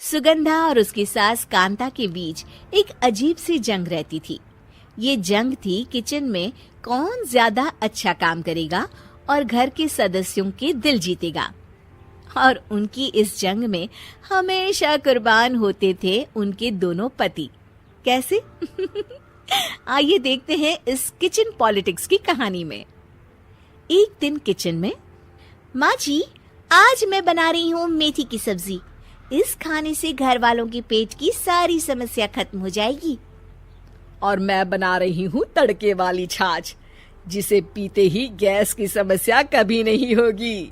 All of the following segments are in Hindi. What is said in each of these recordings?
सुगंधा और उसकी सास कांता के बीच एक अजीब सी जंग रहती थी। ये जंग थी किचन में कौन ज्यादा अच्छा काम करेगा और घर के सदस्यों के दिल जीतेगा। और उनकी इस जंग में हमेशा कुर्बान होते थे उनके दोनों पति। कैसे? आइए देखते हैं इस किचन पॉलिटिक्स की कहानी में। एक दिन किचन में, माँ जी, आज मैं बना रही हूँ मेथी की सब्जी। इस खाने से घर वालों के पेट की सारी समस्या खत्म हो जाएगी। और मैं बना रही हूँ तड़के वाली छाछ, जिसे पीते ही गैस की समस्या कभी नहीं होगी।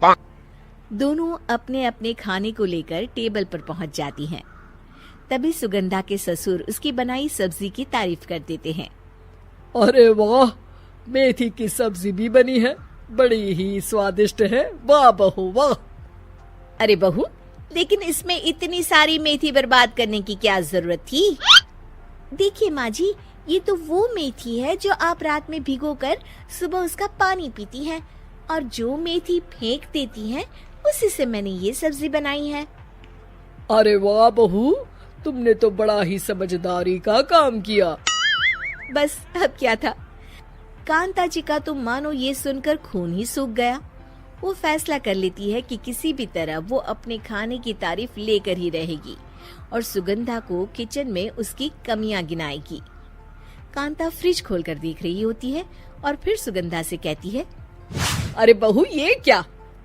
दोनों अपने अपने खाने को लेकर टेबल पर पहुंच जाती हैं। तभी सुगंधा के ससुर उसकी बनाई सब्जी की तारीफ कर देते हैं। अरे वाह, मेथी की सब्जी भी बनी है, बड़ी ही स्वादिष्ट है। वाह बहू वाह। अरे बहू, लेकिन इसमें इतनी सारी मेथी बर्बाद करने की क्या जरूरत थी? देखिए माँ जी, ये तो वो मेथी है जो आप रात में भिगोकर सुबह उसका पानी पीती हैं, और जो मेथी फेंक देती हैं उसी से मैंने ये सब्जी बनाई है। अरे वाह बहू, तुमने तो बड़ा ही समझदारी का काम किया। बस अब क्या था, कांता जी का तो मानो ये सुनकर खून ही सूख गया। वो फैसला कर लेती है कि किसी भी तरह वो अपने खाने की तारीफ लेकर ही रहेगी और सुगंधा को किचन में उसकी कमियां गिनाएगी। कांता फ्रिज खोलकर देख रही होती है और फिर सुगंधा से कहती है, अरे बहू, ये क्या,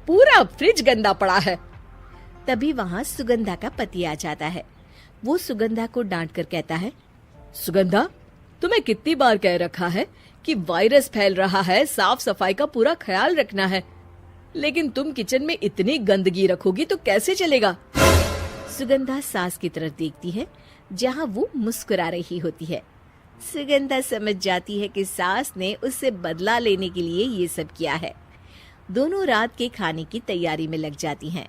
पूरा फ्रिज गंदा पड़ा है। तभी वहाँ सुगंधा का पति आ जाता है। वो सुगंधा को डांट कर कहता है, सुगंधा, तुम्हें कितनी बार कह रखा है कि वायरस फैल रहा है, साफ सफाई का पूरा ख्याल रखना है, लेकिन तुम किचन में इतनी गंदगी रखोगी तो कैसे चलेगा। सुगंधा सास की तरफ देखती है जहाँ वो मुस्कुरा रही होती है। सुगंधा समझ जाती है कि सास ने उससे बदला लेने के लिए ये सब किया है। दोनों रात के खाने की तैयारी में लग जाती हैं।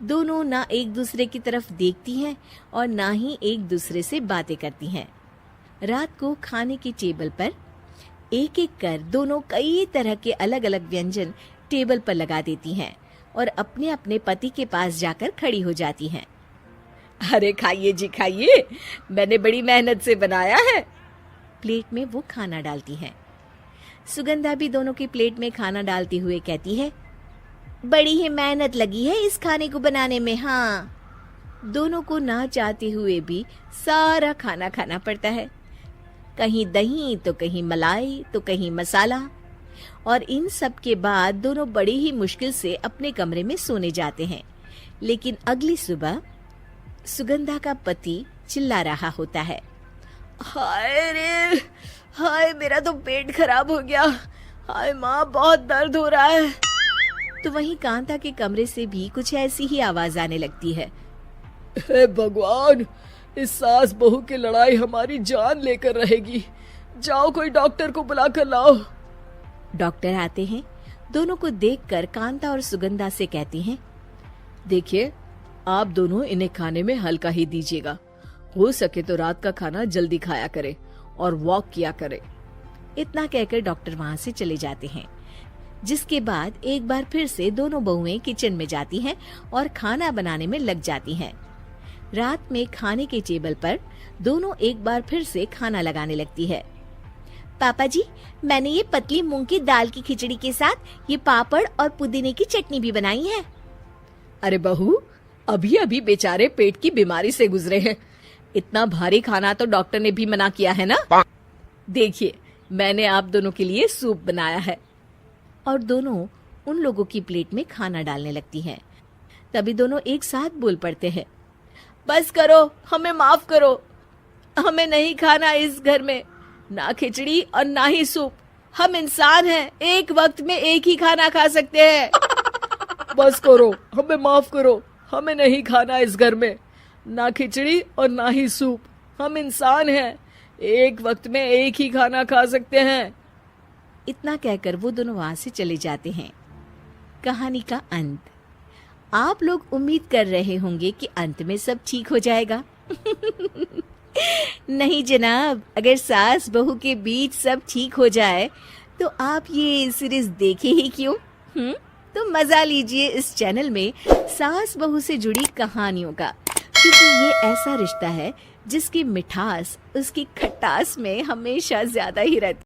दोनों ना एक दूसरे की तरफ देखती हैं और ना ही एक दूसरे से बातें करती हैं। रात को खाने की टेबल पर एक एक कर दोनों कई तरह के अलग अलग व्यंजन टेबल पर लगा देती हैं और अपने अपने पति के पास जाकर खड़ी हो जाती हैं। अरे खाइए जी खाइए, मैंने बड़ी मेहनत से बनाया है। प्लेट में वो खाना डालती हैं। सुगंधा भी दोनों की प्लेट में खाना डालते हुए कहती है, बड़ी ही मेहनत लगी है इस खाने को बनाने में। हाँ, दोनों को ना चाहते हुए भी सारा खाना खाना पड़ता है। कहीं दही तो कहीं मलाई तो कहीं मसाला। और इन सब के बाद दोनों बड़ी ही मुश्किल से अपने कमरे में सोने जाते हैं। लेकिन अगली सुबह सुगंधा का पति चिल्ला रहा होता है, हाय रे, हाय मेरा तो पेट खराब हो गया, हाय माँ बहुत दर्द हो रहा है। तो वहीं कांता के कमरे से भी कुछ ऐसी ही आवाज आने लगती है। हे भगवान, इस सास बहू की लड़ाई हमारी जान लेकर रहेगी। जाओ कोई डॉक्टर को बुला कर लाओ। डॉक्टर आते हैं। दोनों को देखकर कांता और सुगंधा से कहती हैं, देखिए, आप दोनों इन्हें खाने में हल्का ही दीजिएगा। हो सके तो रात का खाना जल्दी खाया करे और वॉक किया करे। इतना कहकर डॉक्टर वहाँ से चले जाते हैं। जिसके बाद एक बार फिर से दोनों बहुएं किचन में जाती हैं और खाना बनाने में लग जाती हैं। रात में खाने के टेबल पर दोनों एक बार फिर से खाना लगाने लगती है। पापा जी, मैंने ये पतली मूंग की दाल की खिचड़ी के साथ ये पापड़ और पुदीने की चटनी भी बनाई है। अरे बहू, अभी अभी बेचारे पेट की बीमारी से गुजरे हैं, इतना भारी खाना तो डॉक्टर ने भी मना किया है ना। देखिए, मैंने आप दोनों के लिए सूप बनाया है। और दोनों उन लोगों की प्लेट में खाना डालने लगती हैं। तभी दोनों एक साथ बोल पड़ते हैं, बस करो, हमें माफ करो, हमें नहीं खाना इस घर में, ना खिचड़ी और ना ही सूप। हम इंसान हैं, एक वक्त में एक ही खाना खा सकते हैं। बस करो, हमें माफ करो, हमें नहीं खाना इस घर में, ना खिचड़ी और ना ही सूप। हम इंसान हैं, एक वक्त में एक ही खाना खा सकते हैं। इतना कहकर वो दोनों वहां से चले जाते हैं। कहानी का अंत। आप लोग उम्मीद कर रहे होंगे कि अंत में सब ठीक हो जाएगा। नहीं जनाब, अगर सास बहू के बीच सब ठीक हो जाए तो आप ये सीरीज देखे ही क्यों? तो मजा लीजिए इस चैनल में सास बहू से जुड़ी कहानियों का। क्योंकि ये ऐसा रिश्ता है जिसकी मिठास उसकी खटास में हमेशा ज्यादा ही रहती